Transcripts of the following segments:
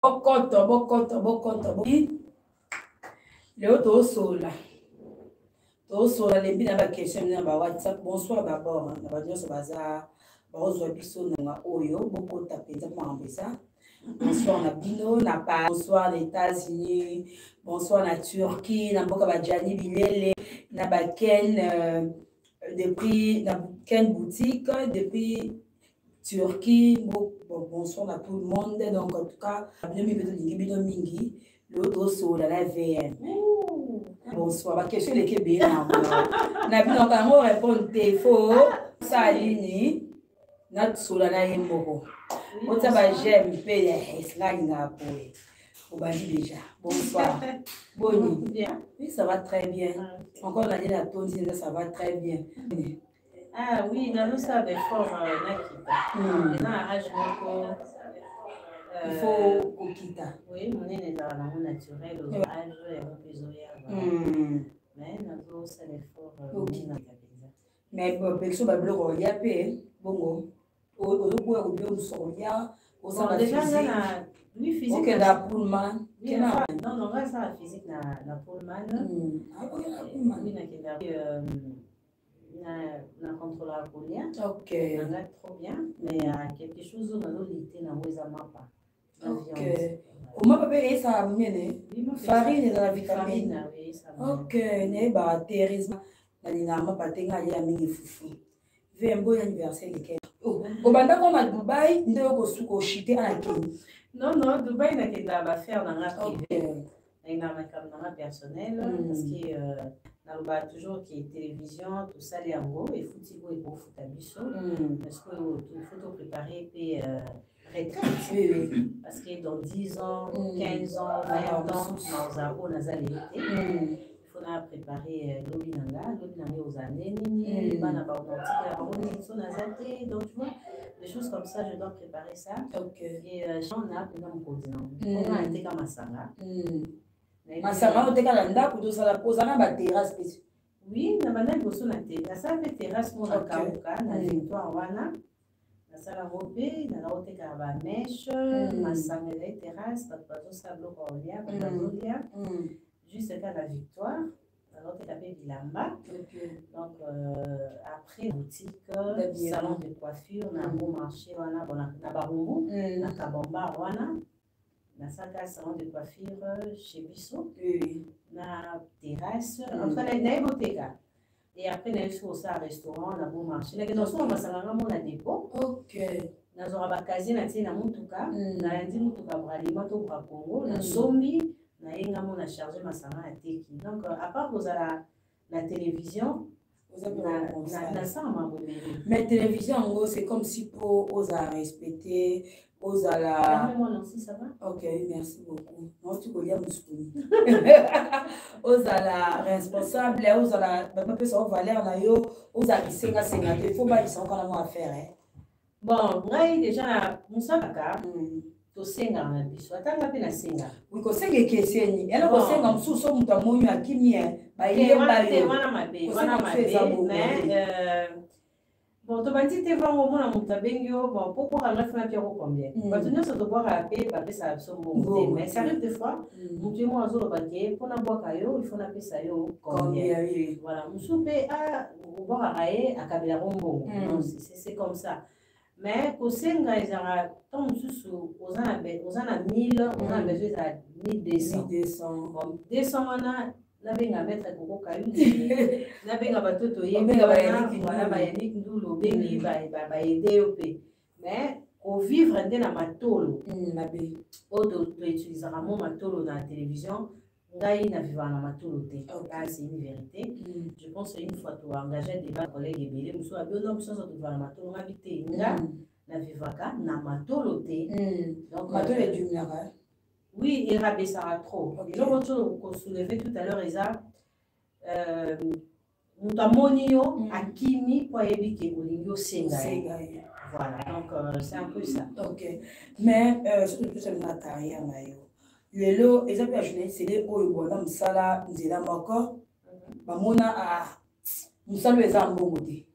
bokoto. Léo Tosola. Tosola, les bins à la question de WhatsApp. Bonsoir d'abord. On va dire ce bazar. Bonsoir, Bissot, Nanga Oyo. Beaucoup tapé, ça m'a ça. Bonsoir, na Bino, na Paris. Bonsoir, les États-Unis. Bonsoir, la Turquie. Na Boka Badjani Bilele. Na Baken. Depuis la boutique. Depuis Turquie. Bonsoir à tout le monde. Donc, en tout cas, Bino Mingi. L'autre sur la VM. Bonsoir. Ma question est que bien. Na Bino, quand on répond, il faut ça ligne. Na sur la Yembo. On t'a j'aime payer là au Bali déjà. Bonsoir. Bonne bien. Oui, ça va très bien. Encore la la tonne, ça va très bien. Ah oui, dans nous ça des formes il faut Okita. Oui, mon est dans l'amour naturel, au âge et au pésoya. Mais nous ça des formes Okita. Mais perso ba blog il y a peu bongo. Au bout au bio soya, au ça déjà na oui physique que la Pullman. Non non, ça physique na Pullman. Ah oui, la Pullman. Oui, na contrôle la colère. OK. On a trop bien, mais il y a quelque chose où on a l'été na où ça mapa. OK. Comment peut payer ça mienne? Farine dans la vitamine. Oui, ça. OK, né ba terrorisme. Na dinama patenga ya mingi fufu. Vembo anniversaire lequel? Au banda comme à Dubaï, ndeko suko chité à Kenya. Non non, Dubaï n'a qu'à ba faire dans la privé. Et dans ma personnel parce que on a toujours qui est télévision tout ça les ango et football et pour futabiso parce que il faut préparer puis retraite parce que dans 10 ans 15 ans 20 ans on a l'été il faut préparer l'obinanga aux années nini bana ba on donc tu vois des choses comme ça je dois préparer ça et j'en a pendant mon continent on a été comme masanga masanga oteka na ndako to sala posa na ba terrasse. Oui, na bana boso na terrasse, ça fait terrasse mon akauka na victoire wana. Na sala robe, na oteka ba mèche, masanga na terrasse, pas to sa bloc olia, pas olia. Juste à la victoire, na oteka pe bilamba. Donc après boutique, salon de coiffure, na bon marché wana, na barumbu, na kabamba wana. Na salle salon de coiffure chez Bissot, na terrasse, en tout cas, na botéga. Et après, na eu aussi un restaurant, na bon marché. Na sommes à Masanga mon na dépôt. OK. Na zora bakazi na tina mutuka, na yandi mutuka bralima to bra Congo, na sombi, na yenga mon na charger Masanga à teki. Donc à part vous à la télévision, na ça m'a mais télévision c'est comme si pour aux à respecter aux à la ça va. OK, merci beaucoup. Non tu connais Mouskouni. Aux à la responsable, aux à la peut ça valeur na yo, aux à 50 il faut pas ils sont quand même à faire hein. Bon, moi déjà musaka to senga na biso atanga pe na senga. Oui ko senga keseni. Ela ko senga msuso mtu amonyo akimie ba ile ba yo. Wana mabe mais bon to bandi te va au mona muta bengio bon pourquoi la fin qui combien. Ba tu ne doit boire à paix ba ça absolument mais ça arrive des fois mutu mo azolo baké pour na boire kayo il faut na pesa yo combien. Voilà, musupe a boire à aé akabela rombo. C'est comme ça. Mais pour senga ils ont tant sous aux ana 1000 aux ana besoin de 1200 bon 200 wana na benga mettre koko kayu na benga batoto yemba voilà ba yannick ndulo bengi ba aider op mais au vivre ndena matolo na be auto utiliser mon matolo dans la télévision ngai na vivre na matolo te c'est une vérité je pense une fois tu engager des collègues et belé muso abiono muso so tu va matolo ngabite nga na vivaka na matolo te donc matolo est du mineral. Oui, il rabaissera trop. Donc, on soulevait tout à l'heure, Isa, Mutamonio, Akimi, Poyebike, Olingio, Senga. Voilà, donc c'est un peu ça. Ok. Mais, surtout que c'est ma carrière, le lot, ils ont pu c'est les hauts, ils ont sala, ils ont encore, Mamona a, nous saluons les ambongotés.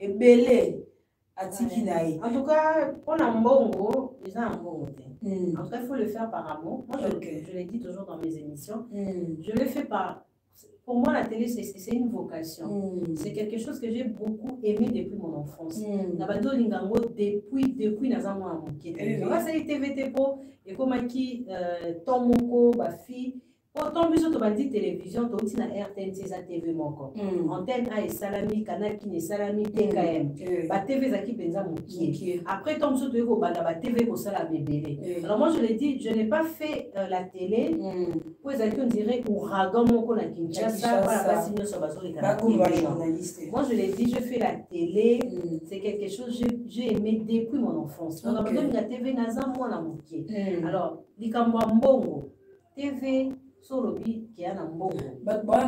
Et belé, à Tikinaï. En tout cas, pour l'ambongo, ils ont ambongoté. En tout cas, il faut le faire par amour. Moi, je l'ai dit toujours dans mes émissions. Je le fais par... Pour moi, la télé, c'est une vocation. C'est quelque chose que j'ai beaucoup aimé depuis mon enfance. Nabando Lingango, depuis Nazamo Amoukete. C'est TVT Po, et comme qui Tomoko, Bafi. Autant que tu as dit télévision, tu as dit RTNC, TV moko. Antenne A et Salami, Canal qui est Salami, TKM. La TV Zaki Penza Mouki. Après, tu as dit que la TV pour ça la bébé. Alors moi, je l'ai dit, je n'ai pas fait la télé pour Zaki, on dirait, ouragan moko na Kinshasa, pas la basse sur Bazo les canaux. Moi, je l'ai dit, je fais la télé, c'est quelque chose que j'ai aimé depuis mon enfance. Donc, la TV Naza, moi, la Mouki. Alors, Likamba Mbongo, TV. Solobi qui a un bon. Ah bon,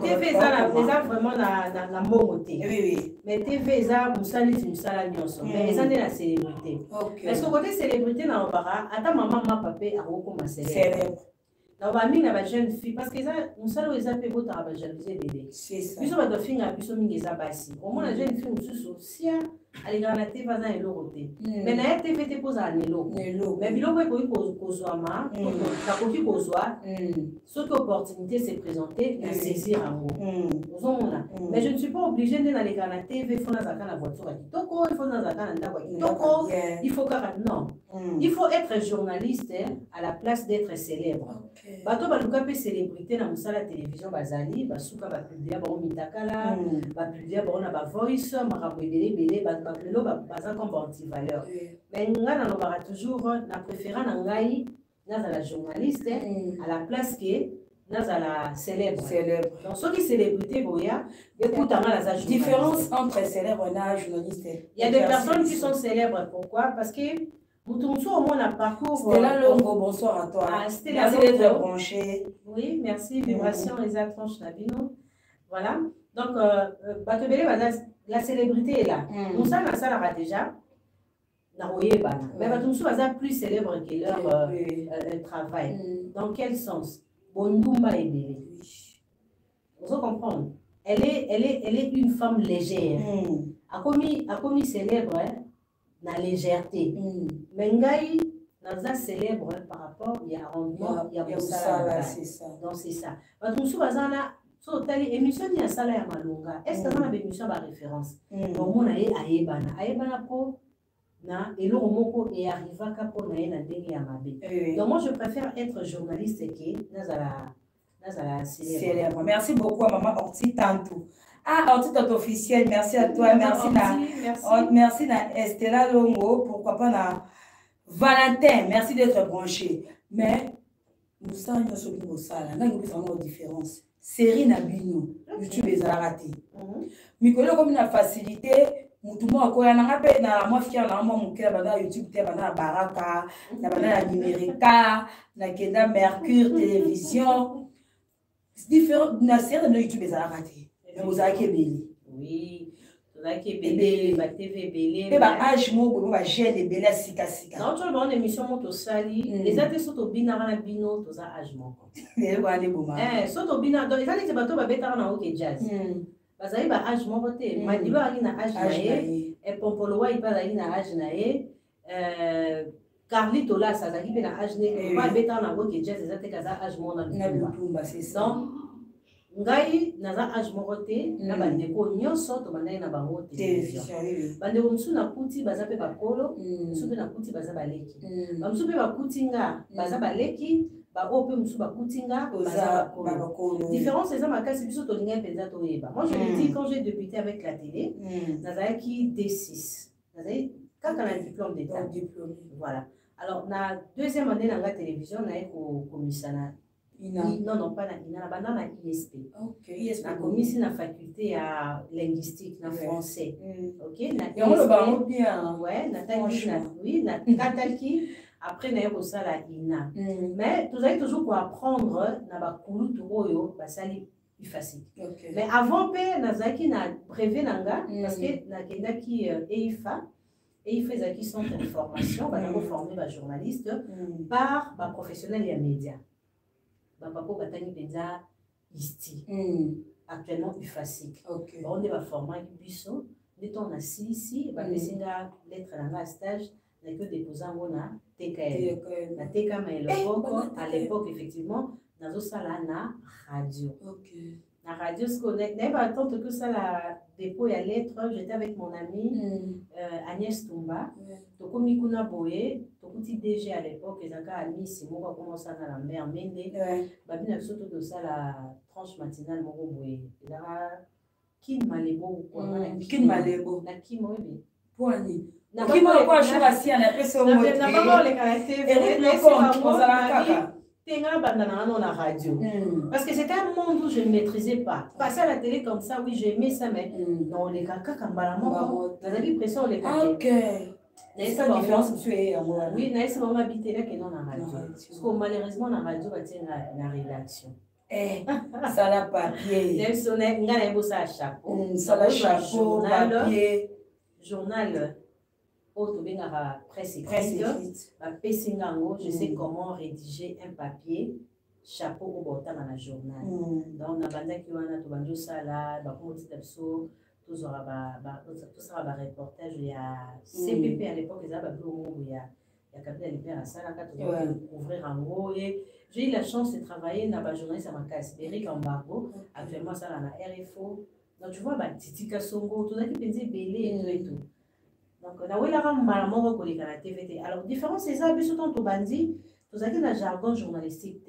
TV ça vraiment la bon côté. Mais TV ça musali musala nyonso. Mais ça n'est la célébrité. Est-ce que côté célébrité na obara, ata maman ma papa a beaucoup ma célèbre. Na ba mingi na ba jeune fille parce que ça musala eza pe bota ba jalousie bébé. C'est ça. Biso ba dofinga biso mingi za basi. Au moins la jeune fille mususu sia ali grana TV za elokote. Mais na TV te pose à eloko. Mais biloko ko kozwa ma, ta koki kozwa. Cette opportunité s'est présentée, à saisir en gros. Mais je ne suis pas obligée d'aller dans la TV, il faut dans la voiture à Kitoko, il faut dans la il faut non. Il faut être journaliste à la place d'être célèbre. Bato baluka pe célébrité na musala télévision bazali, basuka ba publier ba mitakala, ba publier ba na ba voice, marabu belé baplelo baza comme anti-valeur. Mais nga na lobara toujours na préférant na ngai na la journaliste à la place que na la célèbre. Donc ceux qui célébrité boya, écoute la différence entre célèbre et journaliste. Il y a des personnes qui sont célèbres, pourquoi? Parce que Moutoumsou, au moins, a parcours. Stella Longo, bonsoir à toi. Merci d'être branché. Oui, merci. Vibration, Isaac Franche Nabino. Voilà. Donc, Batobele, la célébrité est là. Moussa, ça l'a déjà. Mais Moutoumsou, est plus célèbre que leur travail. Dans quel sens? Bondoumba et Bélé. Vous comprenez? Elle est une femme légère. A commis célèbre, na légèreté. Mais ngai naza célèbre par rapport il y a rendement il y a Moussala, c'est ça. Donc c'est ça. Parce que Moussou bazana so tali émission ni sala ya malonga. Est-ce que na émission ba référence? Donc on ayebana po na eloko moko et arriva ka po na na ndenge ya mabe. Donc moi je préfère être journaliste que nazala célèbre. Merci beaucoup à maman Orti Tantou. Ah, Orti Tantou officiel, merci à toi, merci à Estella Longo, pourquoi pas na Valentin, merci d'être branché. Mais nous sommes sur le sala, nous avons une différence. Série Nabino, YouTube est raté. Mikolo comme une facilité, mutumo akoya nanga pe na moi fier na moi mukela bana YouTube te bana baraka, na bana numérica, na kenda Mercure télévision. C'est différent na série de YouTube est raté. Mais vous avez belé. Oui. Qui belé, ba TV belé. Mais ba âge mo ko ba jeune belé sika. Non, tu vois une émission moto sali, les athées sont au bina na bino to za âge mo. Mais ba ne boma. Sont au bina donc les athées bato ba beta na OK jazz. Bazali ba âge mo te, madiba ali na âge na ye, et pompolowa ipa ali na âge na ye. Carlito là ça zaki pe na âge ne, ba beta na OK jazz les athées kaza âge mo na Lutumba, c'est ça. Ngai naza âge moko te na bandeko nyonso to bandai na bango télévision bandeko musu na kuti baza pe bakolo musu pe na kuti baza baleki musu pe bakuti nga baza baleki ba ope musu bakuti nga baza bakolo différence eza makasi biso to linga penza to yeba. Moi je le dis quand j'ai débuté avec la télé nazaki D6 nazaki kaka na diplôme d'état voilà. Alors na deuxième année na la télévision na eko komisana non, pas na ISP. Ok, ISP. Na commis na faculté à linguistique, na français. Ok, na ISP. On le va bien. Ouais, na Talki, oui, na Katalki. Après, na yokosa la INA. Mais vous allez toujours pour apprendre na ba kulu turoyo, ba sali plus facile. Mais avant, na zaki na brevet nanga, parce que na kendaki EIFA. Et il faisait qui sont en formation, ba former ba journaliste par ba professionnel et médias. Bapako batani penza isti actuellement UFASIC on est va former biso Dès qu'on a ici, bah pesinga lettre à stage, n'a que déposer en na TKL. La TKL à l'époque effectivement, dans au sala na radio. La radio se connecte. N'avait pas attendre que ça la dépôt à lettre. J'étais avec mon amie Agnès Toumba. Donc comme il kuna boye, donc petit DG à l'époque, ils ont ami si moi commencer à la mer mende. Bah bien surtout de ça la tranche matinale moi boye. Là qui malebo quoi? Qui malebo? Na qui moi bien. Poani. Qui m'a quoi je suis à la personne au mot. Na pas les caractères. Eric le compte. On s'en a la radio. Parce que c'était un monde où je ne maîtrisais pas. Passer à la télé comme ça, oui, j'aimais ça, mais non, les caca, comme balamon, dans la pression, les caca. Ok. C'est ça la différence, tu es moi. Oui, mais c'est vraiment habité là que non, la radio. Parce que malheureusement, la radio va tenir la rédaction. Ça l'a papier. Même si on a un ça à chapeau. Ça l'a chapeau, papier. Journal. Presse écrite, je sais comment rédiger un papier, chapeau au bord dans la journal. Donc, on a bandé qui wana to banjo sala, ba ko petit abso, tout ça va reportage il y a CPP à l'époque ils avaient il y a capital libéral à sala quand ouvrir en gros et j'ai eu la chance de travailler dans la journaliste à ma casse Eric Ambargo, actuellement ça là na RFO. Donc tu vois ba Titi Kasongo, tout ça qui pensait belé et tout. Donc, on a eu la rame pour la TVT. Alors, différence, c'est ça, surtout ton bandi, vous avez un jargon journalistique.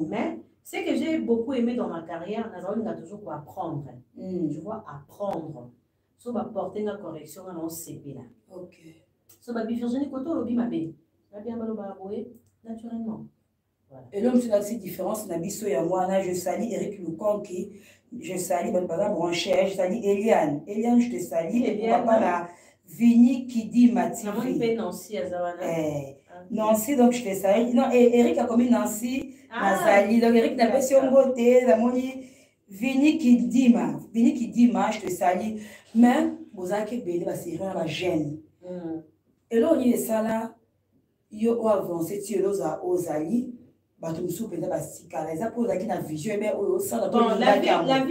Mais, ce que j'ai beaucoup aimé dans ma carrière, on a toujours quoi apprendre. Tu vois, apprendre. Ça va porter une correction dans le CP là. Ok. Ça va Virginie Koto, lobby ma bé. Ça va bien naturellement. Voilà. Et l'homme, c'est la différence, Nabiso et moi, je salis Eric Lukonki, je salis, par exemple, Branchère, je salis Eliane. Eliane, je te salis, et papa là. Vini qui dit Mathieu. Nancy Nancy, donc je te salue. Non, et Eric a commis Nancy, Nazali. Donc Eric n'a pas si on beauté, la moni. Vini qui dit ma, je te salue. Mais, vous avez belé, c'est vraiment la gêne. Et là, on y est ça là, il y a avancé, tu es là aux alliés. La vie,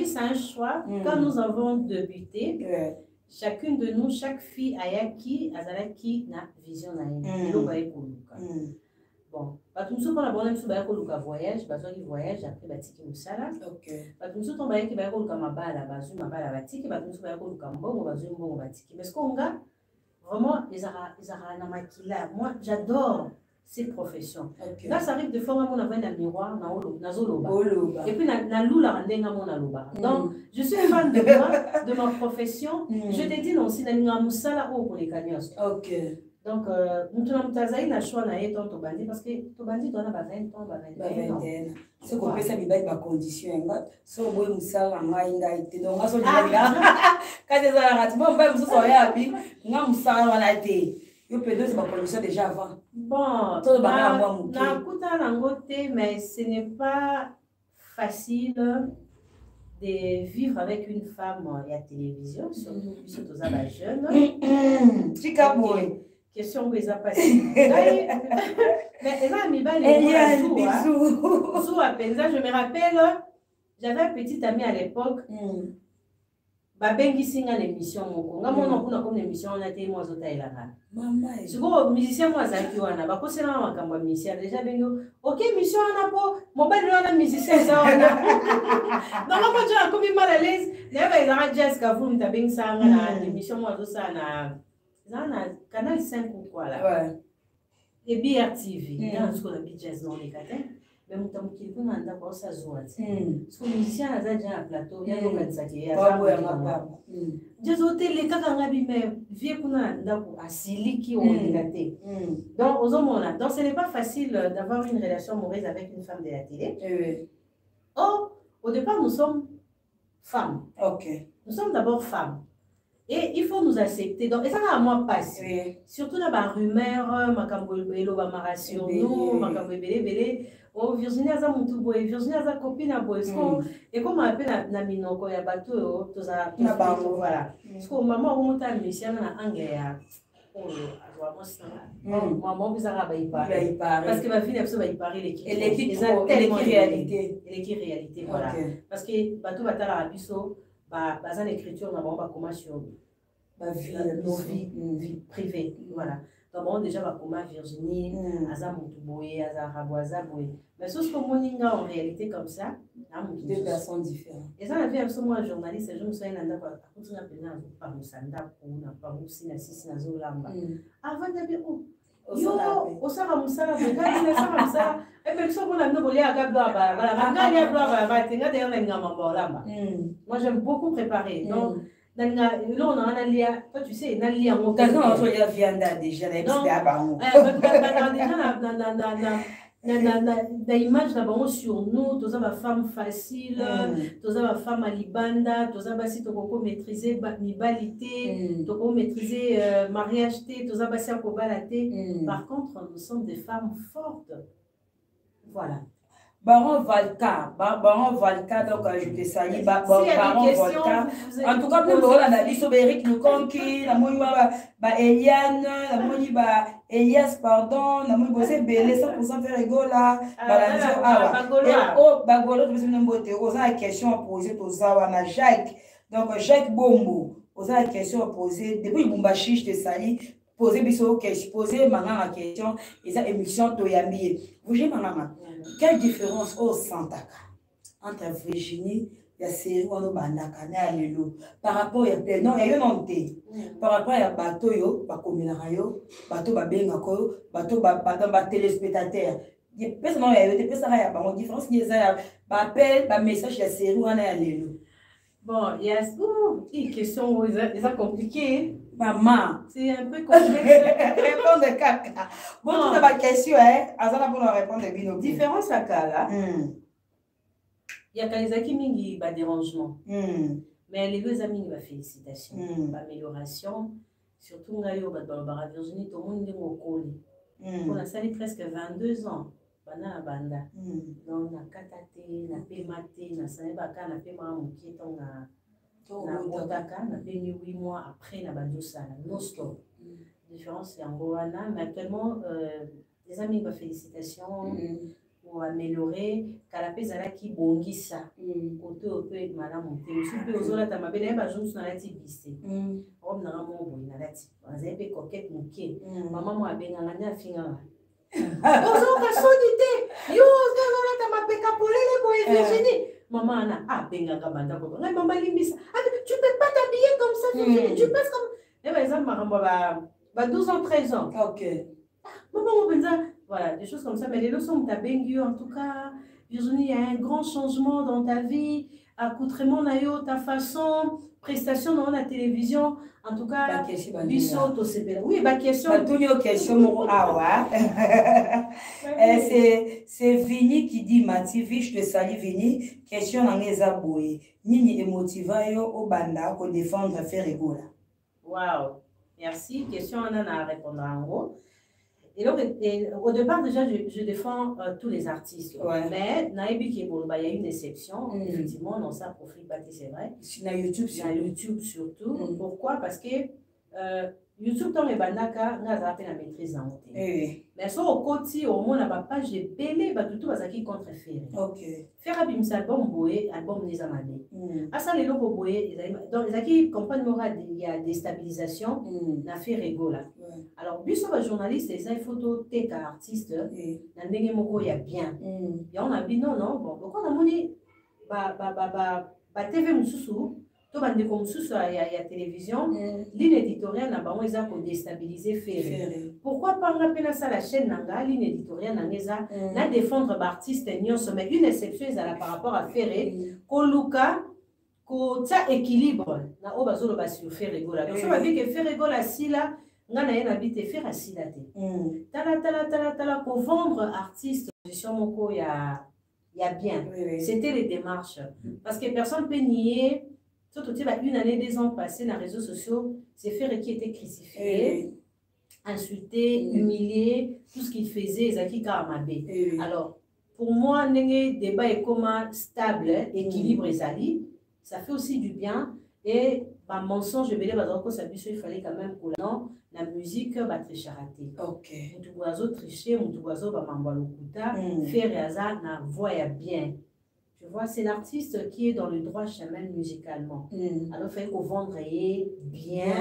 c'est un choix. Quand nous avons débuté, chacune de nous, chaque fille a qui na vision na bon, batumsu pour la bonne msu ba ko luka voyage, ba qui voyage après batiki musala. OK. Batumsu to ba ki ba ko luka mabala, bazu mabala batiki, batumsu ba ko luka mbongo, bazu mbongo batiki. Mais ce qu'on a vraiment ils ara na makila. Moi, j'adore ces professions. Là, ça arrive de fois on a un miroir na zoloba. Et puis na lula ndenga mona loba. Donc, je suis fan de moi, de ma profession. Je te dis non, si na nga musala o ko les kanyos. OK. Donc, nous avons choix dans ton bandit parce que ton bandit doit avoir 20 ans, 21 ans. Ce qu'on peut savoir, c'est ma condition. Si on veut nous faire un été, donc on va quand les arrêtements, on va nous faire on nous faire un été. Je peux dire que c'est ma condition déjà avant. Bon, mais ce n'est pas facile de vivre avec une femme à la télévision, surtout aux jeunes. Question que ça passe. Mais elle a mis je me rappelle, j'avais un petit ami à l'époque. Babengi singa l'émission moko. Comme l'émission on a été moi zotaïla. Maman. Musicien moi zaki wana. Ba kosela makambo musicien déjà bengo. OK mission on a po. Mobile on a musicien ça on a. Donc moi je comme mal à l'aise. Neba izara jazz ka vous mtabeng sanga na l'émission moi zo ça na. Zana canal 5 ou quoi là. Ouais. Et BRTV. Il y a un truc de jazz dans les catins. Mais mon temps qui est là pour ça zoa. Parce que les musiciens là déjà un plateau, il y a donc ça qui est. Jazz hôtel les kaka ngabi mais vieux kuna ndako asili qui on gâté. Donc aux hommes là. Donc ce n'est pas facile d'avoir une relation amoureuse avec une femme de la télé. Or au départ nous sommes femmes. OK. Nous sommes d'abord femmes. Et il faut nous accepter. Donc, et ça va à moi passer. Surtout dans la rumeur, makambo belo ba maration no, makambo belé. Oh Virginie aza mutu boy, Virginie aza copine boy. Et comme on appelle na minoko ya bateau, tout ça voilà. Parce que maman remonte à mission na angaya. Oh, maman vous a rabaillé parce que ma fille n'a pas parlé l'équipe. Elle est réalité voilà. Parce que bateau va à biso. Bas l'écriture n'a pas comment sur nos vies privées. Voilà. Donc, bon, déjà, comment Virginie, Aza Moutouboye, Aza Rabo, Aza Boye. Mais sauf que Moninga, en réalité, comme ça, deux personnes différentes. Et ça, la vie, absolument, un journaliste, je me souviens, je par Moussanda, par Moussina, Sisina, Zolamba. Avant d'aller où? Yo, Osara Moussala, Moussala, et puis, on a nommé à Gababa, voilà, moi, j'aime beaucoup préparer. Donc, là, on a un lien, toi, tu sais, un lien. On a viande déjà, l'image d'abord sur nous, tous ma femme facile, tous ma femme à Libanda, tous si tu peux maîtriser nibalité, tu peux maîtriser mariage, tous si on peut balader. Par contre, nous sommes des femmes fortes. Voilà. Baron Valka, donc je te salue, Baron Valka. En tout cas, pour le la Eric Lukonki, la Moïba, Eliane, la Moïba, Elias, pardon, la Moïba, c'est belé, 100% faire rigola, Bagolo, je me suis dit, on a une question à poser aux Zawana, Jacques, donc Jacques Bombo, on a une question à poser, depuis Bumbashi, je te salue. Poser la question, et ça émission Toyambi. Vous savez, quelle différence au Santaka entre Virginie et série Bandaka par rapport à non, il y a non par rapport à bateau yo, ba communarayo, bateau ba bengako, bateau ba téléspectateur. Il y a personne il y a pas différence ni ça ba appel ba message de série wana lelo. Bon, il y a une question compliquée. Maman, c'est un peu complexe. Répondre caca. Bon, tu as ma question, hein? Azana pour répondre bien. Différence à cas là. Il y a quand qui mingi ba dérangement. Mais les deux amis ba félicitations, ba amélioration. Surtout ngayo ba Barbara Virginie tout le monde est au colis. On a sali presque 22 ans. Bana banda. Donc na katate, na pemate, na saneba na pema muki tonga. Na Botaka, na 8 mois après na Bandosa, non stop. Différence c'est en Goana, mais actuellement, les amis, bah, félicitations pour améliorer. Kalapé Zalaki Bongisa, côté au peu de madame monté. Je suis aux autres, ma belle, bah, je me suis dans la tibiste. On n'a pas mon boy, na la tib. On a un peu coquette, mouquet. Maman m'a bien gagné à finir. Bonjour, personne yo, on a ma pécapolé, les Virginie. Maman, Anna, benga gabanda ko. Ngai maman limbisa. Tu peux pas t'habiller comme ça, Virginie. Tu passes comme. Eh ben, ça m'a 12 ans, 13 ans. Ok. Maman, on peut dire, voilà, des choses comme ça. Mais les leçons, t'as bengu, en tout cas, Virginie, il y a un grand changement dans ta vie. Accoutrement, nayo, ta façon, prestation dans la télévision. En tout cas, biso, to sepela. Oui, bah, question. C'est Vini qui dit, Mati, je te salue, Vini. Question dans les aboués. Nini émotiva yo au banda pour défendre faire rigola. Waouh, merci. Question, on en a répondre en gros. Et donc, au départ, déjà, je défends tous les artistes. Ouais. Mais, Naïbi qui est bon, il y a une exception. Effectivement, non, ça profite pas, c'est vrai. Sur YouTube surtout. Pourquoi? Parce que YouTube, dans les bandaka, on a la maîtrise en côté. Mais sur au côté, au moins, on n'a pas j'ai belé, tout va qui contre faire. Ok. Faire un album boé, album des amadés. À ça, les locaux boé, donc les qui comprennent il y a déstabilisation, n'a fait rigolo. Alors, plus sur journaliste, les photos, t'es artiste, n'a n'engagé moko il y a bien. Et on a dit non, bon, donc on a monné, TV Moussou. Tout le monde comme ça, il y a télévision. Ligne éditoriale n'a pas besoin de déstabiliser Ferré. Pourquoi pas la chaîne Nanga, ligne éditoriale n'a défendre l'artiste mais une exception par rapport à Ferré. Koluka, ko ça équilibre. Na oba zolo ba sur Ferré gola. Donc ça veut dire que Ferré gola si là, ngana yena habite Ferré si là té. Tala pour vendre artiste position moko il y a bien. C'était les démarches parce que personne peut nier. Surtout, une année, 2 ans passés dans les réseaux sociaux, c'est Ferré qui était crucifié, insulté, humilié, tout ce qu'il faisait, Zaki Karamabé. Alors, pour moi, le débat est comme stable, équilibre et zali, ça fait aussi du bien. Et par mensonge, je vais dire, il fallait quand même pour la musique, tricher raté. Ok. Moutou tricher, Moutou Boiseau, Mamboa Lokuta, Ferré Azar, na voix bien. Tu vois, c'est l'artiste qui est dans le droit chemin musicalement. Alors, il faut vendre bien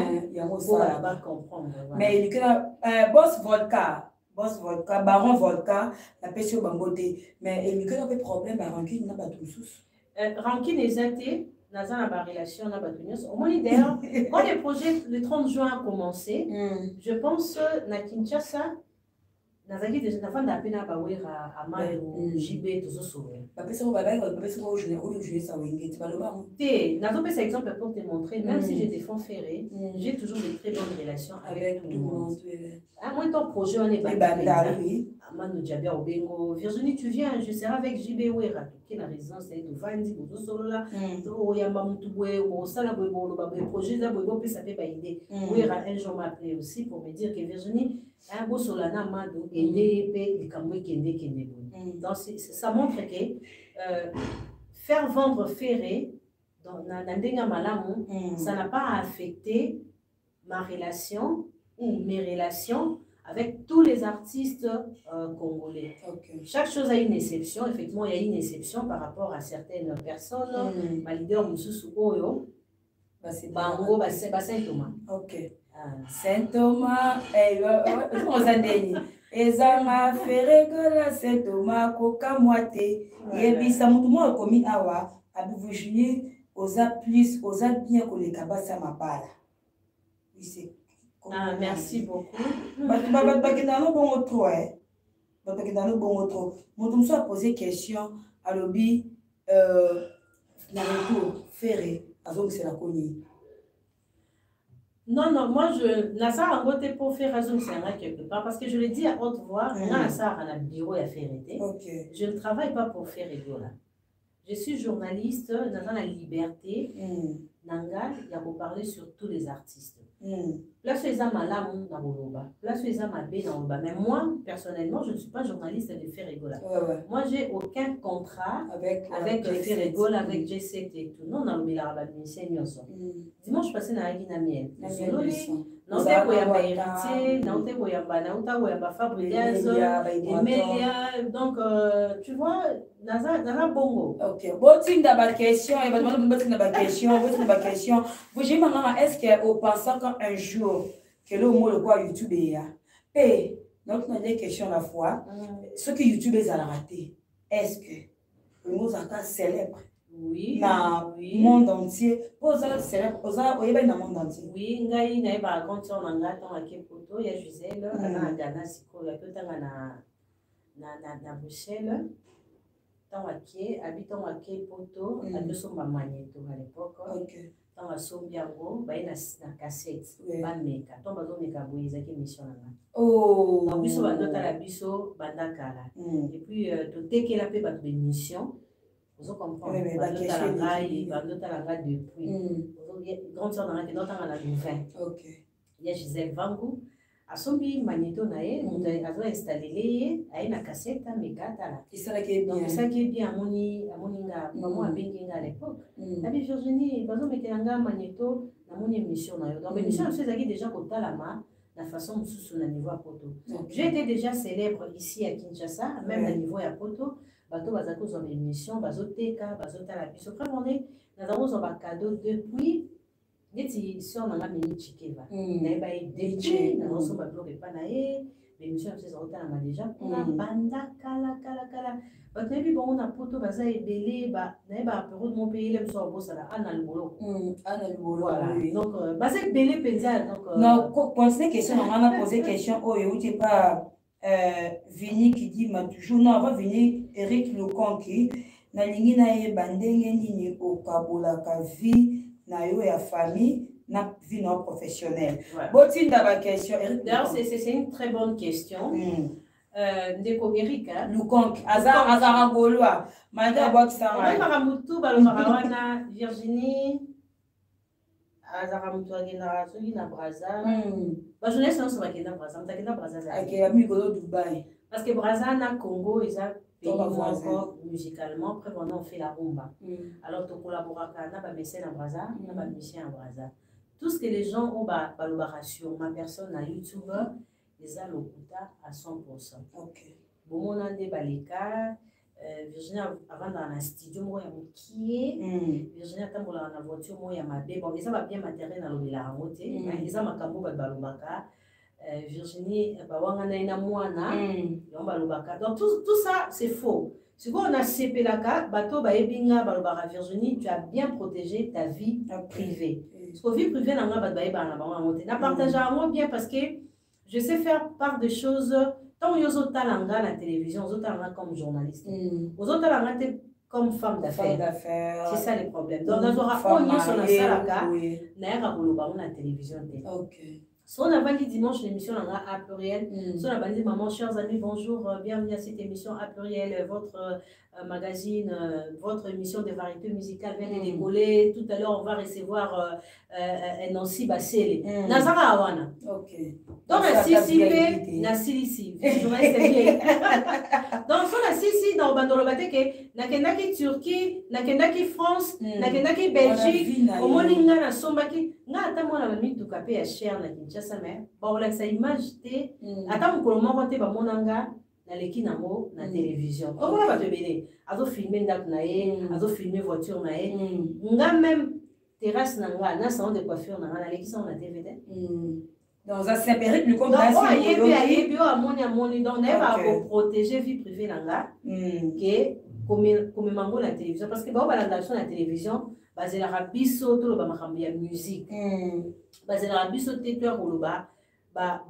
pour là-bas comprendre. Voilà. Mais il y a Boss Vodka, Baron Vodka, la pêche au bamboté. Mais il y a un problème à rancune, n'a pas tout sous. Rancune exacte, dans la relation, n'a pas tout sous. Au moins, d'ailleurs, quand le projet, le 30 juin a commencé, je pense na Kinshasa, nazaki déjà na fanda pena ba wera amayo JB tozosowe bapesa ko baba bapesa ko jouer ça wingé tu vas le voir té nazo pesa exemple pour te montrer même si j'ai des fonds ferrés j'ai toujours de très bonnes relations avec tout le monde à moins ton projet on est banda oui Amano Diabia Obengo Virginie tu viens je serai avec JB wera qui la résidence est de Vandi bozo solo là to yamba mutubwe o sala boy bolo ba projet za boy pesa pe ba idée wera un jour m'a appelé aussi pour me dire que Virginie un beau solana mado et donc ça montre que faire vendre ferré dans Nandenga Malamu, ça n'a pas affecté ma relation ou mes relations avec tous les artistes congolais. Chaque chose a une exception. Effectivement, il y a une exception par rapport à certaines personnes. Ma leader Moussou Oyo, Bango, Saint-Thomas. Saint-Thomas, ezanga feregola Saint-Thomas koka moite yebisa mutu mo komi awa abivujini oza plus oza bien koleka basa mabala. Merci beaucoup. Bakenda no bongo trop bakenda no bongo trop. Mutu muso a posé question alobi na retour ferré azong c'est la connue. Non, moi, je n'ai pas pour faire raison quelque part, parce que je le dis à haute voix, on a un bureau à faire. Je ne travaille pas pour faire là. Je suis journaliste dans la liberté, Nangal, il y a pour parler sur tous les artistes. Là, c'est Zamalam dans Boloba. Là, c'est Zamabé dans Boloba. Mais moi, personnellement, je ne suis pas journaliste de Ferregola. Moi, j'ai aucun contrat avec Ferregola, avec G7 et tout. Non, on a l'arabe dimanche passé, na Agui Namiel. Non, t'es quoi y'a héritier, non, t'es quoi y'a Fabriaz, Emelia. Donc, tu vois, Naza Bongo. Ok. Botin d'abord question, et botin d'abord question. Vous j'ai maman, est-ce qu'au pensant qu'un jour que le mot le quoi YouTube est là, et donc on a des questions à la fois, ce que YouTube est à la rater, est-ce que le mot est célèbre? Oui. Dans le monde entier. Oza célèbre, oza oyeba dans le monde entier. Oui, ngai na ba compte on nga ton akepoto ya Gisèle, ana Ghana siko ya totanga na Bruxelles. Tant habitant à Kepoto, à deux sommes à Magneto à l'époque. Tant à Sombiango, bah il y a une cassette, pas meka. Tant à Meka Boïsa qui mission là. Oh. En plus on va noter la biso bandakala. Et puis tout est qu'elle a fait battre des missions. Vous comprenez? Bah noter la raille depuis. Grande sœur dans la qui note à la nouvelle. Ok. Il y a Gisèle Vangu. Asombi magnéto nae on a installé à une cassette mekata là et ça qui est bien donc ça qui est bien amoninga maman a benginga à l'époque la Virginie bazo mekelanga magnéto na moni émission na yo donc émission c'est ça qui déjà kotalama la façon de sous na niveau à poto j'ai été déjà célèbre ici à Kinshasa même à niveau à poto bato bazako zo émission bazo teka bazo tala biso après on est dans un cadeau depuis Neti sur na mini chikeva na ba DJ na so ba bloque pas na mais monsieur c'est ça na déjà na banda kala ba tebi bon na poto baza ebele ba na ba apéro de mon pays le so bossa la ana le bolo voilà donc ba c'est belé penza donc non poser question on a posé question oh et où tu pas Vini qui dit ma toujours non va venir Eric Lukonki na lingi na ye bandenge nini okabola ka vie na yo ya famille na vie non professionnelle. Botin d'abord question. D'ailleurs c'est une très bonne question. Ndeko Erika Lukonk azara bolwa manda boksa on va mutu balomarawana Virginie azara mutu agenda soki na Brazza ba jeunesse on se va kenda Brazza mtakenda Brazza OK ami ko Dubaï parce que Brazza na Congo ils encore musicalement, après on fait la rumba. Alors tu collaboreras avec un médecin à Brazza, un musicien à Brazza. Tout ce que les gens ont collaboration, ma personne à YouTube, les a l'okuta à 100%. Ok. Bon on a des balika, Virginie avant dans un studio moi qui Virginie attend la voiture moi ya mabe bon ça va bien matériel dans le la route mais ça makambo ba balobaka Virginie ba wanga na ina mwana yo balobaka donc tout ça c'est faux. Si on a CP la carte, bateau ba ebinga balobaka Virginie, tu as bien protégé ta vie privée. Parce que vie privée n'a pas de na partage à moi bien parce que je sais faire part de choses. Tant aux autres talanga la télévision, aux autres talanga comme journaliste, aux autres talanga comme femme d'affaires. C'est ça les problèmes. Donc on aura on y sur la salaka, naïra boloba la télévision. Ok. Si on a validé dimanche l'émission A pluriel, si on a validé maman, chers amis, bonjour, bienvenue à cette émission A pluriel, votre magazine, votre émission de variété musicale vient de décoller. Tout à l'heure, on va recevoir Nancy Bassele. Nazara Awana. Ok. Donc, na Sisi. Donc, si on a Sisi dans Bandolobate, nakendaki Turquie, nakendaki France, nakendaki Belgique, au Moninga, na Sombaki, na atamo na mituka pe ya cher na Kinshasa mais ba ola sa image te atamo ko mo te ba monanga na leki nango na télévision. O mona ba te bele azo filmer ndak na ye, azo filmer voiture na ye. Nga même terrasse na nga na salon de coiffure na nga na leki sa na TVT. Dans un séparé plus comme ça. Donc, il y a moni donc on va protéger vie privée na nga que comme mango la télévision parce que ba ba la sur la télévision basé la rabiso tout le bamakambi ya musique basé la rabiso téteur ou le bas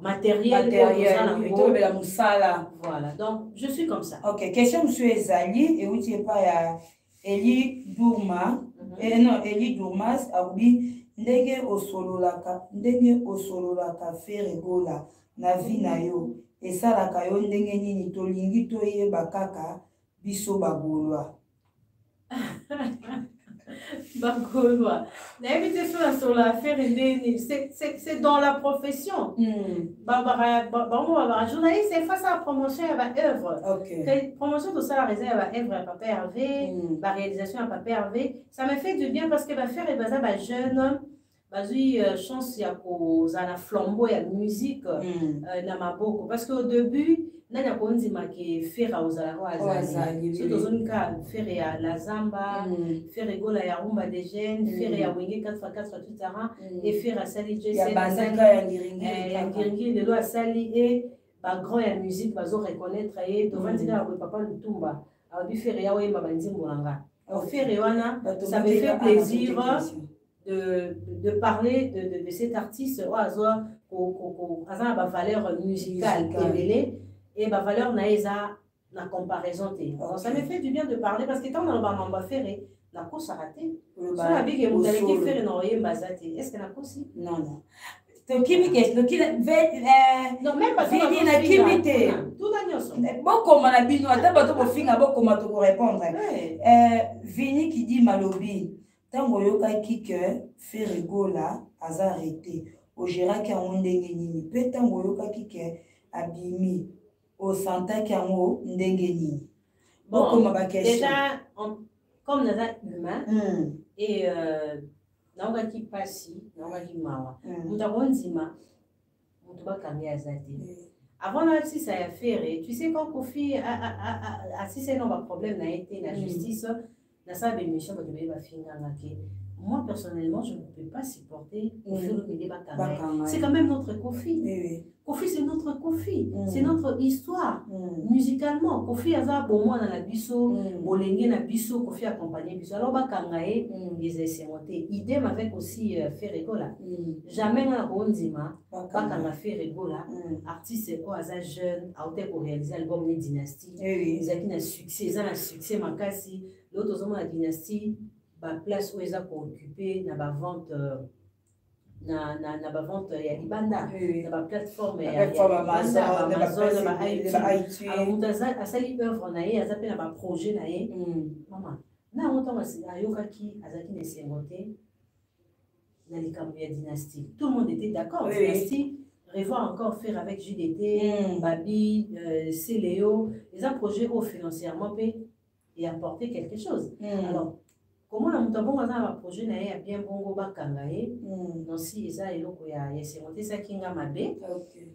matériel de la musala voilà donc je suis comme ça. Ok, question monsieur Ezali et où tu es pas ya Eli Dourma et non Eli Dourmas arubi ndenge osololaka feregola na vie na yo esalaka yo ndenge nini tolingi toyeba kaka biso bagolwa. Sur l'affaire, c'est dans la profession. Journaliste, c'est face à la promotion à la œuvre. Promotion de ça, la réserve à œuvre à Papa Hervé, la réalisation à Papa Hervé. Ça me fait du bien parce que faire et baza jeune, chance il y a la flambeau et la musique dans ma boucle. Parce qu'au début, nani akonzima ke faire aux azali surtout zone ka faire ya la zamba faire gola ya rumba des jeunes faire ya wenge 4x4 tout terrain et faire à sali jazz ya bazanga ya ngiringi lelo asali et ba grand ya musique bazo reconnaître et devant dire papa Lutumba a dû faire ya wemba banzi molanga faire wana ça me fait plaisir de parler de cet artiste oazo ko azana ba valeur musicale belé et ma valeur naïsa na comparaison té. Donc ça me fait du bien de parler parce que quand on va m'en faire la course a raté. Sur la big et vous allez faire non yé bazati. Est-ce que la course non non. Donc qui non même pas vini na kimité. Tout na nyoso. Boko mana bino ata bato ko finga boko mato ko répondre. Vini qui dit malobi. Tango yoka ki que faire rigola aza arrêté. Au gérant qui a un ndenge nini. Peut tango yoka ki que abimi au santé qui a un ndenge nini. Bon, déjà, comme nous sommes humains, et nous avons qui passe, nous avons qui mawa. Nous avons dit, nous avons cambié à zati. Avant si ça a fait, tu sais quand Kofi a si c'est un problème n'a été la justice, dans sa bénédiction, vous devez finir. Moi, personnellement, je ne peux pas supporter le débat. C'est quand même notre Kofi. Kofi, c'est notre Kofi. C'est notre histoire. Musicalement, Kofi a bon moi dans la bisso, Bolenge na bisso, Kofi accompagné bisso. Alors, Bakangae, ils essaient de monter. Idem avec aussi Ferregola. Jamais na Ronzima, Bakanga Ferregola, artiste au hasard jeune, a été pour réaliser l'album de Dynastie. Ils ont un succès, Makasi. L'autre, la Dynastie. La place où ils ont occupé na vente na vente ya libanda na plateforme ya Amazon na iTunes alors mutaza asali œuvre na ye azape na projet na ye maman na montant ayokaki azaki na sengote na likambo ya Dynastie tout le monde était d'accord Dynastie revoir encore faire avec JDT Babi Céléo les un projet financièrement et apporter quelque chose alors comment on a monté un projet na bien bongo bakanga non si eza eloko ya semonté ça kinga mabe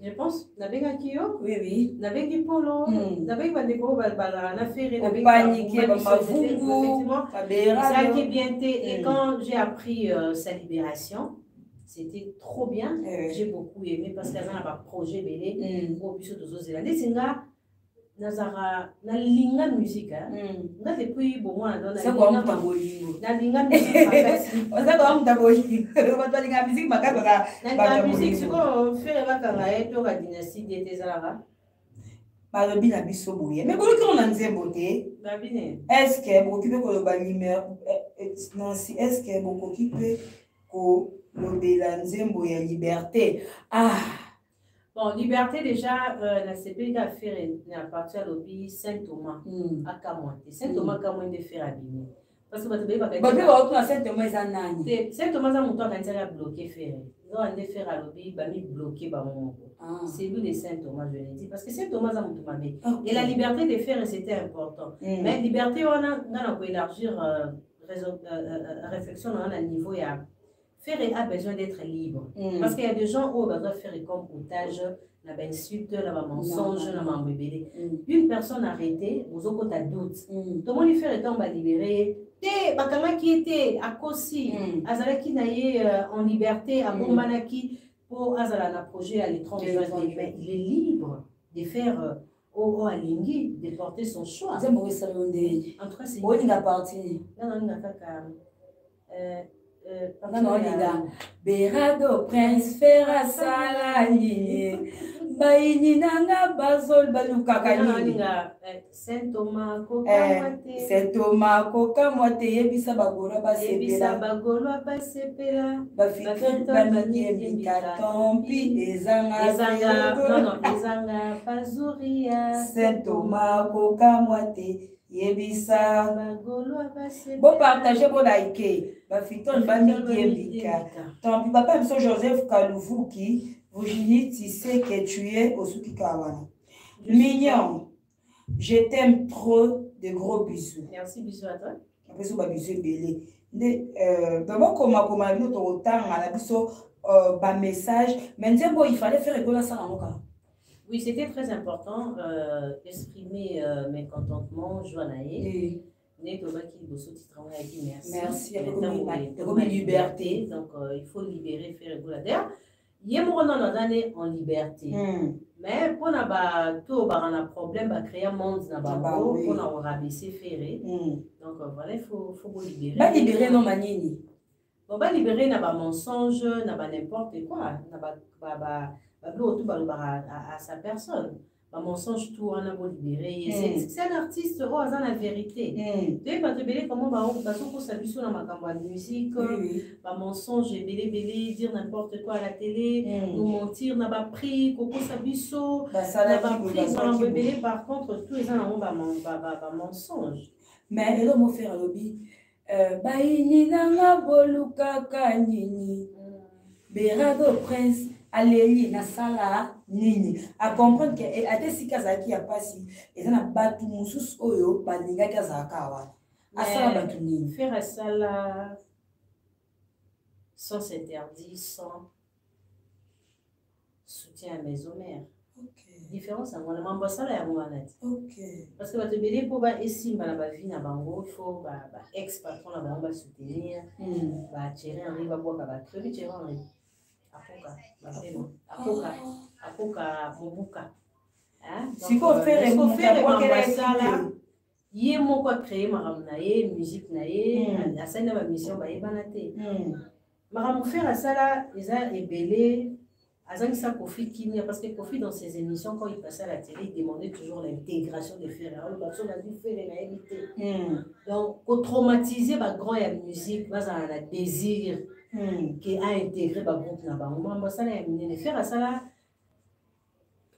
je pense na benga kiyo oui na bengi polo na bengi bandeko bala na faire na bengi paniquer ba mavungu ça qui bien et quand j'ai appris sa libération c'était trop bien j'ai beaucoup aimé parce que ça n'a pas projet belé au biso de zozela singa nazara na linga musique nga depuis bon moi dans c'est quoi mutabolingo na linga musique c'est quoi mutabolingo ba linga musique makaka na musique siko faire bakanga eto ka dynastie d'été zalaka balobi na biso boye mais boloki on a nzembo te babine est-ce que bokoki pe koloba numéro Nancy est-ce que bokoki pe kolobela nzembo ya liberté bon, liberté déjà, la CP a fait à partir de l'objet Saint-Thomas à Camointe. Saint-Thomas Camointe de faire abîmer. Parce que Saint-Thomas a monté à bloquer faire. Ils ont fait à l'objet, ils ont bloqué. C'est lui de Saint-Thomas, je l'ai dit. Parce que Saint-Thomas a monté à bloquer. Et la liberté de faire, c'était important. Mais liberté, on a élargir la réflexion à un niveau. Faire a besoin d'être libre. Parce qu'il y a des gens où on doit faire comme otage, la insulte, la mensonge, la mambébélé. Une personne arrêtée, vous avez des doutes. Tout le monde fait on va libérer. Bakama qui était à Kossi, Azala qui naïe en liberté, à Bombanaki, pour Azala na projet à l'étranger. Il est libre de faire au Alingui, de porter son choix. C'est Maurice Salondé. En tout cas, c'est. Où il a parti? Non, non, Berado prince fera salani baini nanga bazol baluka kani Saint-Thomas koka moite yebisa bagolo basepela bafika bamini katompi ezanga pazuria Saint-Thomas koka moite yebisa bon partager bon like bafiton bamiyebika tant pis papa monsieur Joseph Kalouvuki Virginie Tissé que tu es au Suki Kawana mignon je t'aime trop de gros bisous merci bisous à toi après ça bisous belé d'abord comment notre autant à la biso ba message mais bon il fallait faire école ça en cas. Oui, c'était très important d'exprimer mes contentements, Joanaïe. Merci. Merci. Liberté. Donc, il faut libérer, faire le boulot. D'ailleurs, il y a en liberté. Mais pour un problème, créer un monde, pour rabaisser, faire. Donc, voilà, il faut libérer. Pas libérer non manini. On va libérer n'a pas mensonge, n'a pas n'importe quoi, n'a pas à sa personne. Un mensonge tout on a beau libérer. C'est un artiste au hasard la vérité. Tu es pas te belé comment pour s'abuser sur la campagne de musique. Un mensonge belé dire n'importe quoi à la télé, nous mentir n'a pas pris coco sabusso, n'a pas pris belé par contre tous les gens ont un mensonge. Mais elle m'a fait un lobby. Baini nanga boluka kanini. Berado prince Alélie na sala nini à comprendre que ate sikazaki ya pasi eza na batu mususu oyo balinga kazaka wa asala batu nini faire sala sans s'interdire sans soutien à mes mères. Différence à moi la mambo sala ya mwana parce que batu belé pour ba esimba na ba vie na bango il faut ba ex patron na bango ba soutenir ba tirer en riba boka ba créer tirer en riba apoka mobuka si faut faire ye moko créer makambo na ye musique na ye asali na mission bayebana te makambo faire asala eza ebele azangisa Kofi Kimia parce que Kofi dans ses émissions quand il passait à la télé il demandait toujours l'intégration de faire le bateau a dû faire na éviter donc pour traumatiser ba grand ya musique baza na désir qui a intégré le groupe Nabangoma, ça l'a amené faire à ça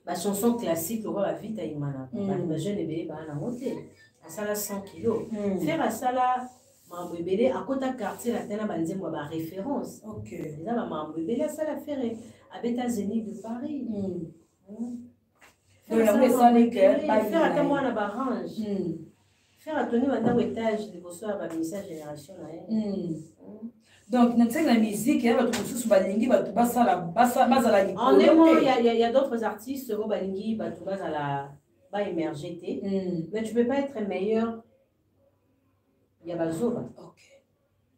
la chanson classique, le roi la vite à Imana, la jeune bébé à monter, à ça la 100 kilos. Faire à ça là, ma bébé à côté quartier la tête à banzer moi ma référence. Ok. Là ma bébé à ça la faire à Beta Zénith de Paris. Faire à moi la barrange. Faire attention maintenant au étage de vos soeurs, à la génération. Donc, dans la musique, il y a d'autres choses qui il y a d'autres artistes qui vont émerger. Mais tu ne peux pas être meilleur. Il y a Bazoba.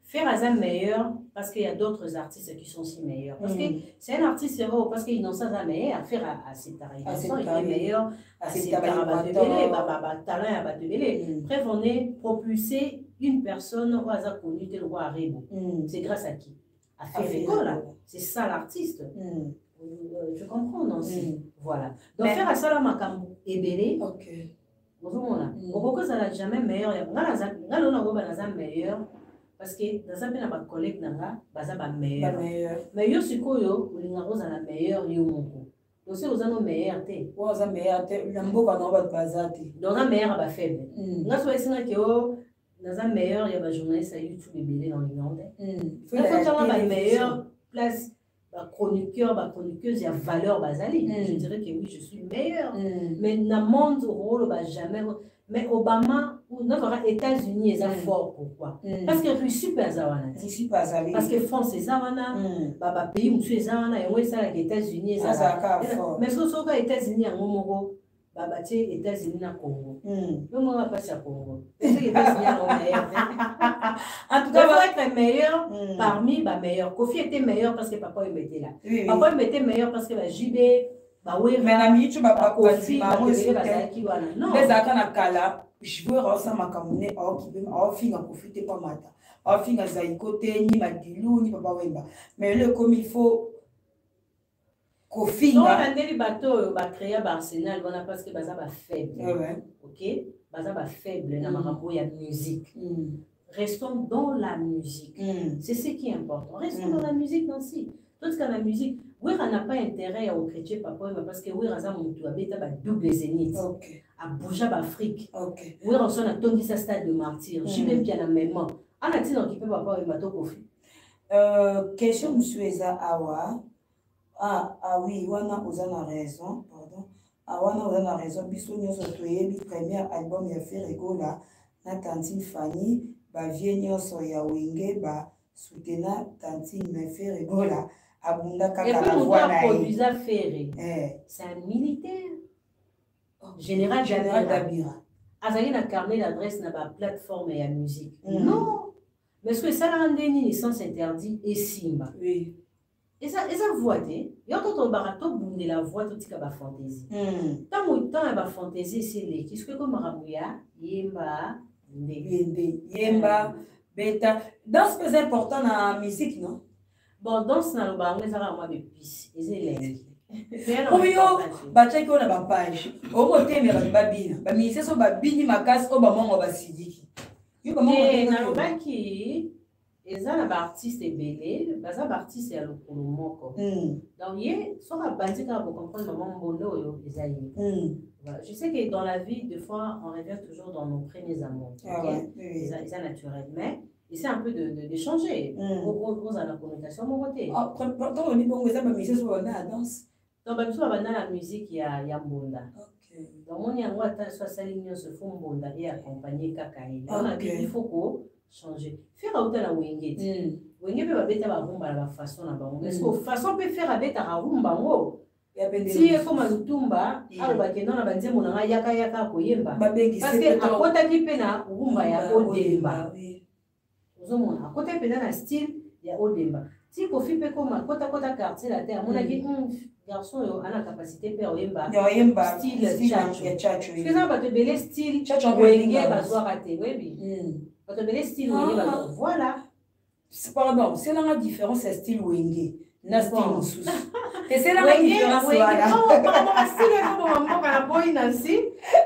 Faire un meilleur parce qu'il y a d'autres artistes qui sont aussi meilleurs. Parce que c'est un artiste héros, parce qu'il n'ont pas meilleur à faire à cette arrivation. Il est meilleur à cette talent à Bref, on est propulsé une personne au hasard connu tel roi Arebo. C'est grâce à qui? À Ferrego, là. C'est ça l'artiste. Je comprends, non? Voilà. Donc faire à ça, là, Makambu, Ebele. Ok. Au Boko, ça n'a jamais meilleur. Il y a meilleur. Parce que dans un pays, on a des collègues qui sont meilleurs. Mais yo si koyo, on a la meilleure yo. Donc si vous avez meilleur té. Vous avez meilleur té. L'ambo quand on va bazati. Dans un meilleur ba faible. Nga so esina ke o dans un meilleur il y a des journalistes à YouTube et belé dans les landes. Il faut avoir la meilleure place. Chroniqueur, chroniqueuse, il y a valeur basali. Je dirais que oui, je suis meilleur. Mais dans le monde, rôle jamais. Mais Obama ou notre États-Unis est fort. Pourquoi? Parce que je suis super zawana. Parce que France est zawana. Baba pays où tu es zawana et où ça les États-Unis est zawana. Mais ce sont les États-Unis en Momo. Baba tu es États-Unis na Congo. Donc on va passer à Congo. Les États-Unis sont meilleurs. En tout cas, il faut être meilleur parmi les meilleurs. Kofi était meilleur parce que papa il mettait là. Papa il mettait meilleur parce que la JB. Mais la minute, tu vas pas Kofi, les akana kala, je veux ressembler à Kamune, au fin à Kofi, t'es pas mata. Au fin à Zaïko, ni Madilou, ni Papa Wemba. Mais le comme il faut Kofi. Non, on a des bateaux, on a créé à Arsenal, on a parce que Baza va faible. Ok? Baza va faible, il y a musique. Restons dans la musique. C'est ce qui est important. Restons dans la musique, Nancy. Tout ce qu'on a la musique. Oui, on n'a pas intérêt à chrétien papa, parce que oui, on a un double zénith. À bouger l'Afrique. Oui, on a tombé sa stade de martyr. J'y vais bien en même temps. On a dit qu'on peut papa et mato kofi. Question monsieur Eza Awa. Ah oui, on a raison. Pardon. On a raison. Bisous, nous sommes le premier album de Ferrego là. Na Tantine Fanny, ba vie nyonso ya wenge ba soutenir Tantine me Ferrego là. Et puis, on doit produire Ferré. C'est un militaire. Général Dabira. Azali n'a carnet d'adresse dans la plateforme et la musique. Non. Mais est-ce que ça a rendu une licence interdite et Simba? Oui. Et ça voix, il y a tout barato de la voix, tout ce fantaisie. Tant que temps, la fantaisie, c'est les qui se comme Marabouya, Yemba, Yemba, Beta. Dans ce qui est important dans la musique, non? Bon, danse na loba ngwe zaka mwa bepisi ezelenge. Oyo bataki ona ba page. Omo temera babina. Ba mise so babini makasi o ba mongo ba sidiki. Yo ba mongo na loba ki ezala ba artiste ebele, baza ba artiste ya lokolo moko. Donc ye so ka bandika pour comprendre maman mbondo oyo ezayi. Voilà, je sais que dans la vie des fois on revient toujours dans nos premiers amours. C'est naturel mais c'est un peu d'échanger. On a la connotation mon côté. Pourtant, on dit bon, vous avez mis ça sur la danse. Donc, dans la musique, il y a Mbonda. Donc, on y a un soit sa ligne se font Mbonda et accompagner Kakaï. On a dit il faut qu'on change. Faire autant la Wengate. Wengate peut bêter la rumba la façon là-bas. Est-ce que façon peut faire bêter la rumba si il faut malutumba, alors bah que non la bande mon anga yaka koyemba. Parce que à côté qui pena rumba ya odemba. À côté de style, il y a Odemba. Si Kofi peut comme à côté quartier la terre, mon avis, garçon a la capacité de faire Oyemba, style tchatcho. Ce que ça va te belé style tchatcho, Wenge, bazoa raté, oui. Va te belé style Wenge, voilà. Pardon, c'est la différence, c'est style Wenge. Na style Moussous. Et c'est la différence, voilà. Non, par rapport à style, on va boy Nancy.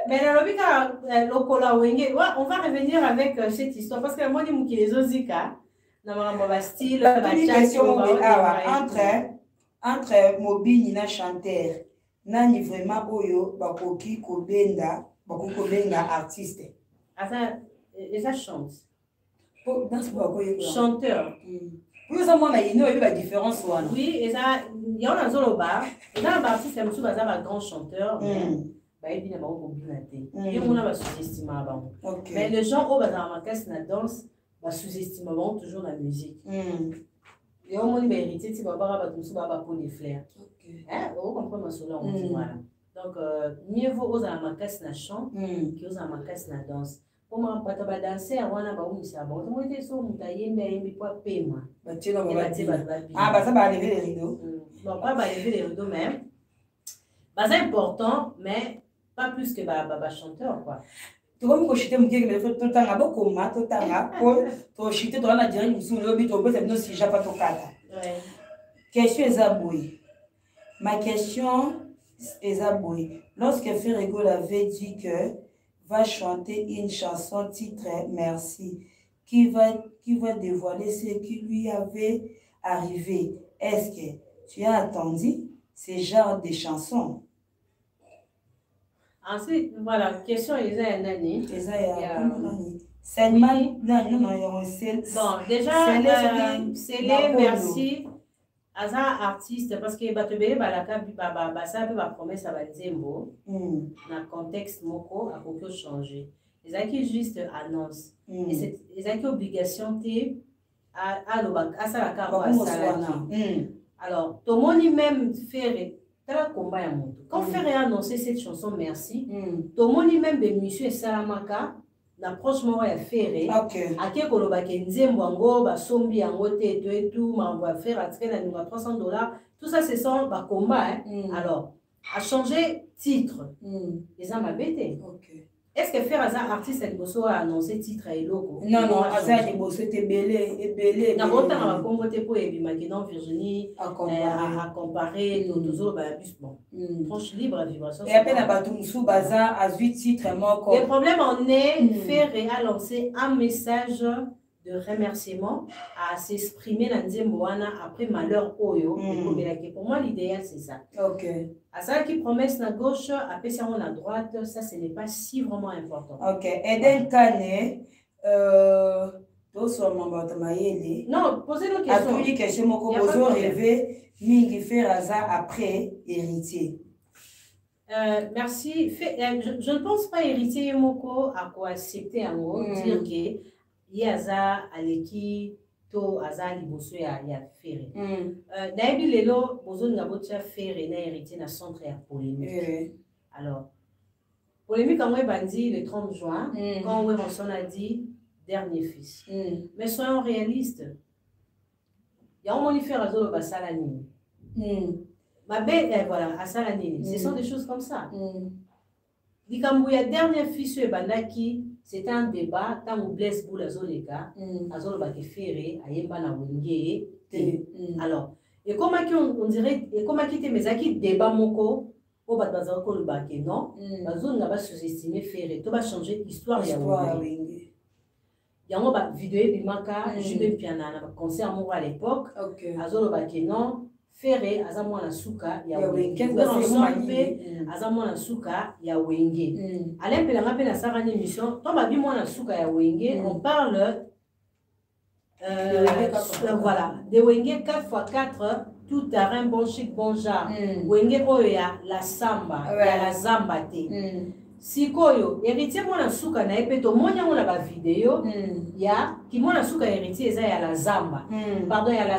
Mais la lobika, lokola Wenge, on va revenir avec cette histoire parce que moi, je dis que les Ozika, dans style, entre Mobini na chanteur, nani vraiment oyo bakoki kobenda, artiste. Ah ça, et ça chante. Dans ce chanteur. Vous avez la différence. Oui, et ça, il y a un zoloba, et dans l'artiste, il y a un grand chanteur. bayebi na bango kobina te yango wana basous-estime bango mais les gens oyo bazala makasi na danse basous-estime bango toujours na musique et omoni bahéritier ti babaka bato mosusu baa bapo de flair okomprendre masolo yango ti wana donc mieux vaut ozala makasi na chant ke ozala makasi na danse Comment bato badanser wana baumisa bango tomoni te so moto ayembi po apema batie baza baleve les rideaux bon pas balever les rideaux mais baza important mais pas plus que chanteur quoi tokomi koshite moke totanga bokoma totanga po toshite toza na direct mosusu lobi topesa bino sija pa tokata question eza boye ma question eza boye lorsque Ferrego avait dit que va chanter une chanson titre Merci qui va dévoiler ce qui lui avait arrivé. Est-ce que tu as attendu ce genre de chansons? Ensuite, voilà, question est Nani. Bon, déjà, c'est les merci. Aza artiste parce que batebele balaka ça peut promesse à Banzembo na contexte moko a beaucoup changer les qui juste annonce et c'est les qui obligation té à ça la carte alors tout le monde même faire tala combat ya moto quand faire annoncer cette chanson merci tout le monde même de monsieur Salamaka l'approche moi ya ferré ake koloba ke nzembo yango basombi yango te et tout ma va faire attirer na $300 tout ça c'est son ba combat alors a changé titre les hommes bêté est-ce que faire un artiste et bosso a annoncé titre et logo non ça les bosso était belé na autant à Congo te pour Ebimaginon Virginie à comparer toujours bon tranche libre à vibration et à peine à Batumsou baza à 8 titres moko le problème en est faire a lancé un message de remerciement à s'exprimer dans Nzemboana après malheur oyo pour moi l'idéal c'est ça à ça qui promesse la gauche après ça on la droite ça ce n'est pas si vraiment important Eden Kane non posez nos questions une question moko bozo rêver mingi faire hasard après héritier merci je ne pense pas héritier moko à quoi accepter en gros dire que yaza aleki to azali boso ya ferré nayebi lelo bozo ngabotia ferré na héritier na centre ya polémique alors polémique en bandi le 30 juin quand Weronson a dit dernier fils mais soyons réalistes il y a un moni faire azolo basala nini ma belle voilà asala nini ce sont des choses comme ça likambu ya dernier fils e bandaki c'était un débat tant où Blaise Boule azoleka azoloba ke ferré ayemba na wenge alors et comment on dirait et comment quitter mes acquis débat moko o bat bazalo ko loba ke non bazone na ba sous-estimer ferré to ba changer histoire ya wenge yango ba vidéo bimaka Jules Piana na concert moko à l'époque azoloba ke non ferré azamwa na suka ya wenge azamwa na suka ya wenge alain pelanga pe na sarani émission to babi mwa na suka ya wenge on parle voilà de wenge 4x4 tout terrain bon chic bon genre wenge oyo ya la samba ya la zamba te sikoyo héritier mwana suka na ye pe tomoni yango na bavideo ya kimona suka héritier eza ya la zamba pardon ya la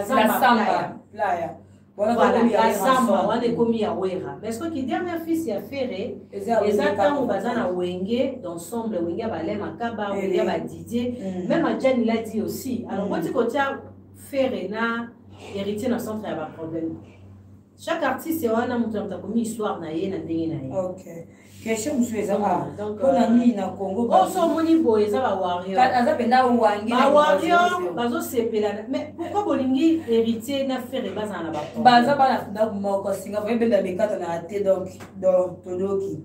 zamba playa voilà la zamba wana ekomi ya wera mais ce qui dernier fils ya ferré eza ntango baza na wenge d'ensemble wenge balema kaba wenge badidier même adjani l'a dit aussi alors koti kotia ferré na héritier na centre ya baproblème chaque artiste wana moto na komi histoire na ye na ndenge na ye question monsieur ezaba pona nini na Congo so moni boye eza ba warrior aza penda wangi ba warrior bazo sepela mais pourquoi bolingi héritier na faire baza na baza bana na moko singa voye benda bekata na te donc todoki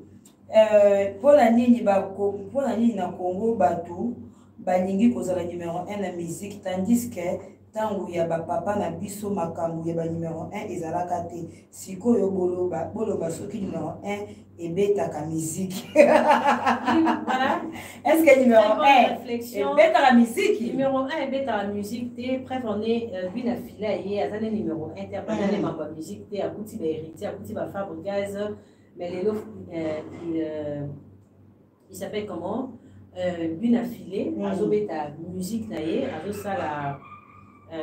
pona nini na Congo batu balingi kozala numéro 1 na musique tandis que tango ya ba papa na biso makambo ya ba numéro 1 ezalaka te sikoyo boloba soki numéro 1 ebetaka musique voilà est-ce que numéro 1 ebetaka musique numéro 1 ebetaka musique te bref on est bina fila ye azane numéro 1 te apana ne mamba musique te akuti ba héritier akuti ba Fabre Gaz mais les il s'appelle comment Bune affilée, azobeta musique naie, azosala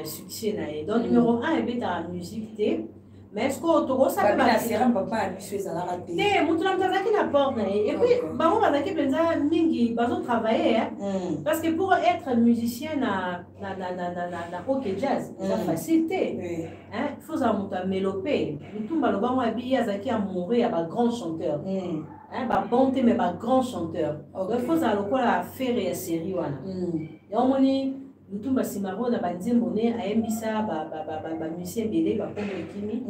succès naie. Donc numéro 1 est beta musique té. Mais est-ce que tu ça peut pas faire papa a biso ça la raté. Té, mutulam tazaki na porte naie. Et puis bango bazaki penza mingi bazo travailler parce que pour être musicien na rock et jazz, c'est facilité. Hein, il faut ça muta mélopé. Mutumba lo bango abi azaki a mourir à grand chanteur. Hein, ba bonté mais ba grand chanteur. Donc il faut ça lokola faire et série wana. Ya omoni Lutumba Simaro na banzembo ne ayembisa ba musicien belé ba kombo ekimi.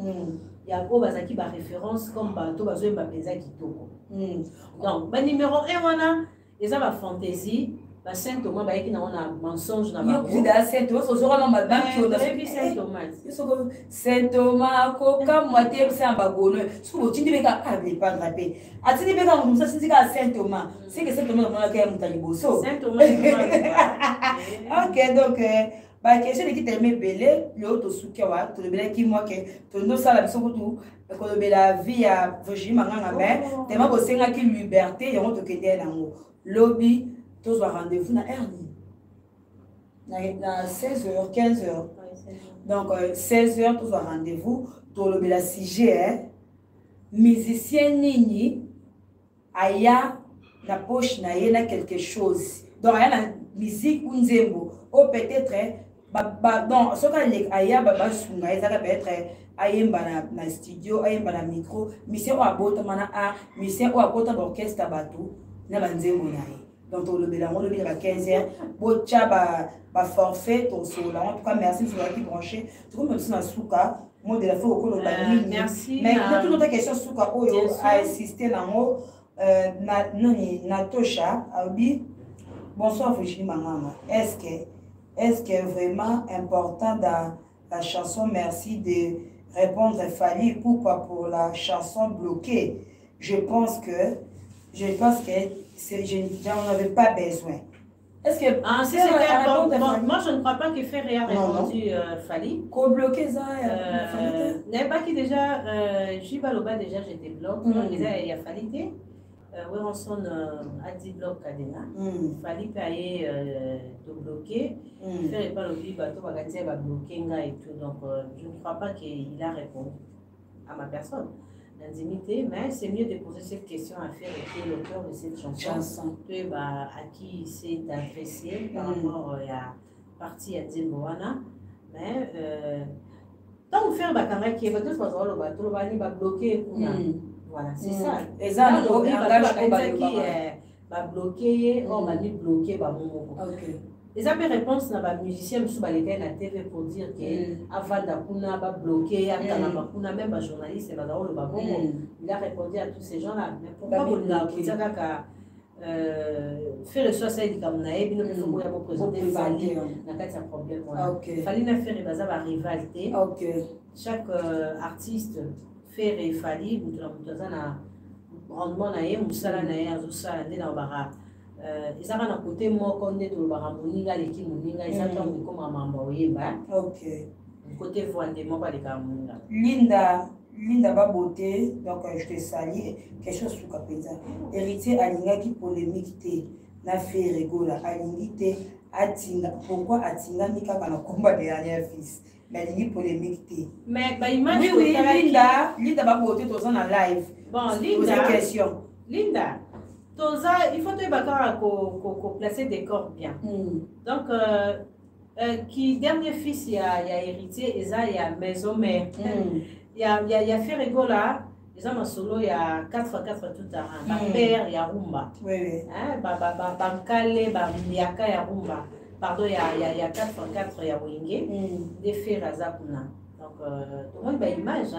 Ya ko bazaki ba référence comme ba to bazoyemba penza kitoko. Donc ba numéro 1 wana eza ba fantaisie. Ba Saint Thomas ba yeki na ona mensonge na ba. Yo da Saint Thomas ozora na madame ki ona. Saint Thomas. Yo Saint Thomas ko ka moitié ça ba gono. Suko tindi beka able pas rapper. Atindi beka musa sindika Saint Thomas. C'est que Saint Thomas na ka mutali boso. Saint Thomas. OK donc ba question qui t'aime belé le to sukewa to belé ki moi que to no sala biso kutu ko bela vie ya Virginie Manganga mais tema ko senga ki liberté yango to kende nango. Lobby tous va rendez-vous na Ernie. Na 16h, 15h. Donc 16h tous va rendez-vous pour le bela sujet musicien nini aya na poche na ye na quelque chose. Donc aya na musique unzembo ou peut-être donc ce que les aya baba sunga ezaka peut-être ayemba na studio ayemba na micro musicien o abota mana a musicien o akota d'orchestre batu na banzembo na ye. Donc on le bélango le à 15h bocha ba forfait ton sola en tout cas merci sur qui branché tout comme si na souka moi de la fois au merci mais toute autre question souka oyo a assister nango na Tosha abi bonsoir Virginie Manganga est-ce que vraiment important dans la chanson merci de répondre Fally pourquoi pour la chanson bloquée je pense que j'en avais pas besoin. Est-ce que c'est moi je ne crois pas que Ferré a répondu Fally. Qu'on bloquait ça n'est pas qui déjà Jibaloba déjà j'étais bloqué il y a Fally oui on sonne à 10 blocs cadena Fally payer de bloquer Ferré pas le bateau va gagner va bloquer et tout donc je ne crois pas qu'il a répondu à ma personne. L'intimité, mais c'est mieux de poser cette question à faire qui est l'auteur de cette chanson. À qui il s'est adressé par rapport à la partie à Dzimboana. Mais tant que faire Bakanga qui est battu, va bloquer. Voilà, c'est ça. Et ça, on va bloquer, on va bloquer. Les appels réponses na ba musicien musu baleka na TV pour dire que avant d'akuna ba bloqué akana même ba journaliste ba le babongo il a répondu à tous ces gens là mais pourquoi on a kutaka ka faire le choix ça dit comme na ebi no faut ya présenter Fally na kati ya problème voilà Fally na faire baza ba rivalité chaque artiste faire Fally mutuza na rendement na ye musala na ye azosala ndena bara ils ont un côté moi qu'on est tout le baramoninga les qui moninga ils ont comme un membre oyeba côté voix de moi pas les camoninga Linda ba beauté donc je te salue quelque chose sur Kapenza héritier alinga qui polémique té na fait rigola alingité atinga pourquoi atinga mika kana combat dernier fils mais alingi polémique té mais ba image oui Linda ba beauté tous en live bon Linda question Linda il faut te placer des corps bien. Donc, qui dernier fils, il y a héritier, il y a maison mère. Il y a Ferrego là, ils ont un solo, il y a 4x4 tout à l'heure. Père, il y a Rumba. Bankale, Bambiaka, il y a Rumba. Pardon, il y a 4x4, il y a Wenge. Des fers à Zakuna. Donc, tout le monde a une image.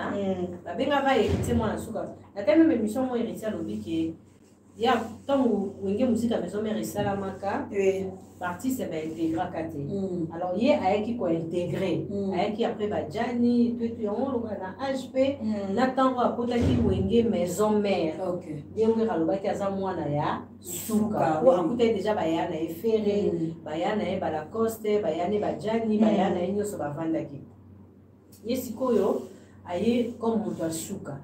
La benga va hériter moi en souka. La même émission, moi, héritier à l'objet qui est. Il y a tant où il y a musique à maison mère et salamaka partie c'est ben intégré à côté alors il y a qui quoi intégré avec qui après ba Jani tout on na HP n'attend à côté qui wenge maison mère bien on va le qui a mwana ya suka ou à côté déjà ba ya na efere ba ya na ba la coste ba ya ne ba Jani ba ya na nyo so ba vanda ki yesikoyo aye comme on doit suka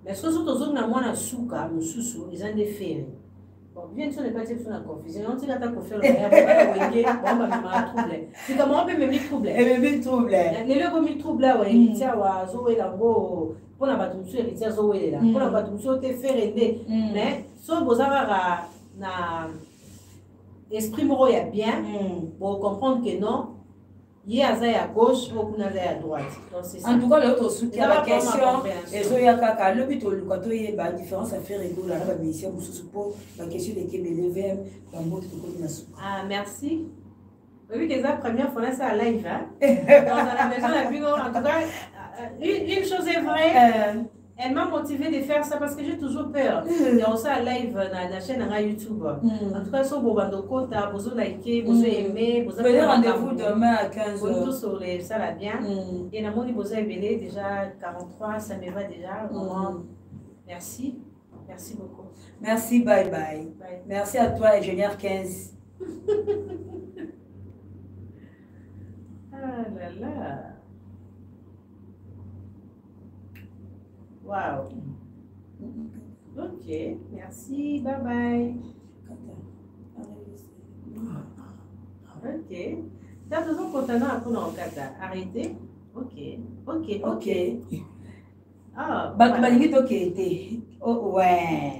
Mais ce que nous avons moi na souka, nous sous ils ont des ferrés. Bon, bien sûr, les petits font la confusion. On dit que tu as confié le rien, bon, bah, trouble. C'est comme on peut même les troubler. Et même troubler. Les logos me troubler, ouais, il tient à Zoé la go. Pour la batumsu, il tient Zoé là. Pour la batumsu, tu fais render. Mais, si vous avez un esprit moraux, il y a bien, pour comprendre que non. Il y a à gauche, ou à droite. En tout cas, l'autre soutien la question, et le but de la différence à faire rigoler la mission pour la question de Kébé Ah, merci. Oui, que la première fois, c'est à live. Dans la maison la plus grande. En tout cas, une chose est vraie. Elle m'a motivé de faire ça parce que j'ai toujours peur. Il y a aussi un live dans la chaîne YouTube. En tout cas, si vous avez besoin de liker, vous aimer, vous avez rendez-vous demain à 15h. Tout sur les ça va bien. Et dans mon niveau, vous avez déjà 43, ça me va déjà. Merci. Merci beaucoup. Merci, bye bye. Merci à toi, ingénieur 15. Ah là là. Wow. Ok, merci, bye bye. Ok. Tu as toujours contenant à prendre en cas arrêtez. Ok. Ah. Bah, tu m'as dit que tu étais. Oh, ouais.